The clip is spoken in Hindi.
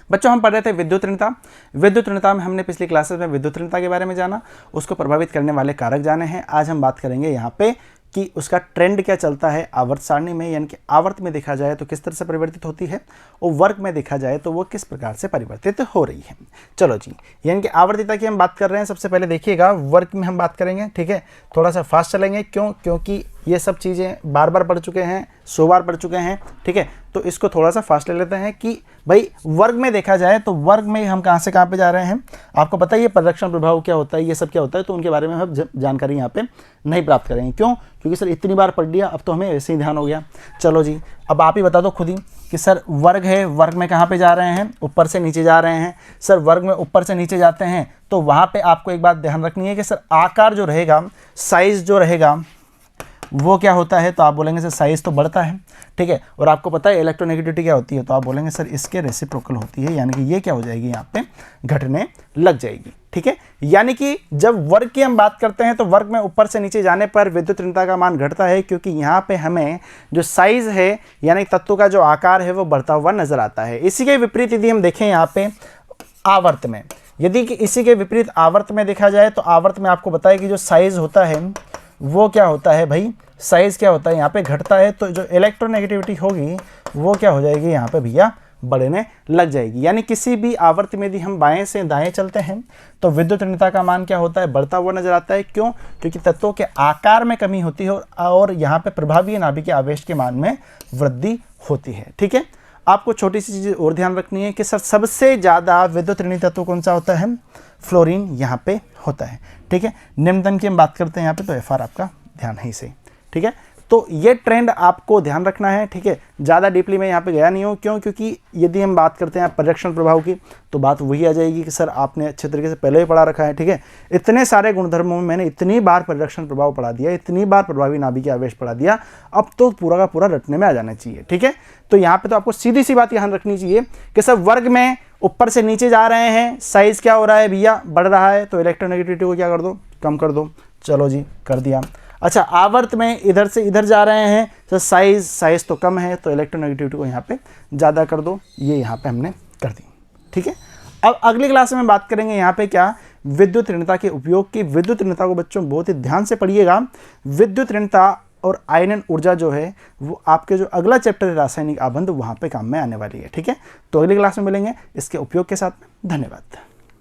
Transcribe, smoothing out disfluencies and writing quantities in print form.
बच्चों हम पढ़ रहे थे विद्युत ऋणता। विद्युत ऋणता में हमने पिछली क्लासेस में विद्युत ऋणता के बारे में जाना, उसको प्रभावित करने वाले कारक जाने हैं। आज हम बात करेंगे यहाँ पे कि उसका ट्रेंड क्या चलता है आवर्त सारणी में, यानी कि आवर्त में देखा जाए तो किस तरह से परिवर्तित होती है और वर्ग में देखा जाए तो वो किस प्रकार से परिवर्तित हो रही है। चलो जी, यानी कि आवर्तिता की हम बात कर रहे हैं। सबसे पहले देखिएगा वर्ग में हम बात करेंगे, ठीक है। थोड़ा सा फास्ट चलेंगे, क्योंकि ये सब चीज़ें बार बार पढ़ चुके हैं, 100 बार पढ़ चुके हैं, ठीक है। तो इसको थोड़ा सा फास्ट ले लेते हैं कि भाई वर्ग में देखा जाए तो वर्ग में हम कहाँ से कहाँ पे जा रहे हैं। आपको पता ही है परिरक्षण प्रभाव क्या होता है, ये सब क्या होता है, तो उनके बारे में हम जानकारी यहाँ पे नहीं प्राप्त करेंगे। क्यों? क्योंकि सर इतनी बार पढ़ लिया, अब तो हमें ऐसे ही ध्यान हो गया। चलो जी, अब आप ही बता दो खुद ही कि सर वर्ग है, वर्ग में कहाँ पे जा रहे हैं, ऊपर से नीचे जा रहे हैं। सर वर्ग में ऊपर से नीचे जाते हैं तो वहाँ पे आपको एक बात ध्यान रखनी है कि सर आकार जो रहेगा, साइज जो रहेगा वो क्या होता है, तो आप बोलेंगे सर साइज तो बढ़ता है, ठीक है। और आपको पता है इलेक्ट्रोनेगेटिविटी क्या होती है, तो आप बोलेंगे सर इसके रेसिप्रोकल होती है, यानी कि ये क्या हो जाएगी, यहाँ पे घटने लग जाएगी, ठीक है। यानी कि जब वर्ग की हम बात करते हैं तो वर्ग में ऊपर से नीचे जाने पर विद्युत ऋणता का मान घटता है, क्योंकि यहाँ पे हमें जो साइज है यानी तत्व का जो आकार है वो बढ़ता हुआ नजर आता है। इसी के विपरीत यदि हम देखें यहाँ पे आवर्त में, यदि कि इसी के विपरीत आवर्त में देखा जाए तो आवर्त में आपको बताया कि जो साइज होता है वो क्या होता है भाई, साइज क्या होता है यहाँ पे घटता है, तो जो इलेक्ट्रोनेगेटिविटी होगी वो क्या हो जाएगी यहाँ पे भैया, बढ़ने लग जाएगी। यानी किसी भी आवर्त में यदि हम बाएं से दाएं चलते हैं तो विद्युत ऋणता का मान क्या होता है, बढ़ता हुआ नजर आता है। क्यों? क्योंकि तत्वों के आकार में कमी होती है और यहाँ पे प्रभावी नाभिकीय आवेश के मान में वृद्धि होती है, ठीक है। आपको छोटी सी चीज़ और ध्यान रखनी है कि सर सबसे ज़्यादा विद्युत ऋणी तत्व कौन सा होता है, फ्लोरीन यहाँ पे होता है, ठीक है। निम्नतम की हम बात करते हैं यहाँ पे, तो एफ आर आपका ध्यान है इसे, ठीक है। तो ये ट्रेंड आपको ध्यान रखना है, ठीक है। ज़्यादा डीपली मैं यहाँ पे गया नहीं हूँ, क्यों? क्योंकि यदि हम बात करते हैं परिरक्षण प्रभाव की तो बात वही आ जाएगी कि सर आपने अच्छे तरीके से पहले ही पढ़ा रखा है, ठीक है। इतने सारे गुणधर्मों में मैंने इतनी बार परिरक्षण प्रभाव पढ़ा दिया, इतनी बार प्रभावी नाभिकीय आवेश पढ़ा दिया, अब तो पूरा का पूरा रटने में आ जाना चाहिए, ठीक है। तो यहाँ पे तो आपको सीधी सी बात ध्यान रखनी चाहिए कि सर वर्ग में ऊपर से नीचे जा रहे हैं, साइज क्या हो रहा है भैया, बढ़ रहा है, तो इलेक्ट्रोनेगेटिविटी को क्या कर दो, कम कर दो। चलो जी, कर दिया। अच्छा, आवर्त में इधर से इधर जा रहे हैं तो साइज तो कम है, तो इलेक्ट्रोनेगेटिविटी को यहाँ पे ज़्यादा कर दो, ये यहाँ पे हमने कर दी, ठीक है। अब अगली क्लास में बात करेंगे यहाँ पे क्या, विद्युत ऋणता के उपयोग की। विद्युत ऋणता को बच्चों बहुत ही ध्यान से पढ़िएगा। विद्युत ऋणता और आयनन ऊर्जा जो है वो आपके जो अगला चैप्टर है रासायनिक आबंध, वहाँ पे काम में आने वाली है, ठीक है। तो अगली क्लास में मिलेंगे इसके उपयोग के साथ में। धन्यवाद।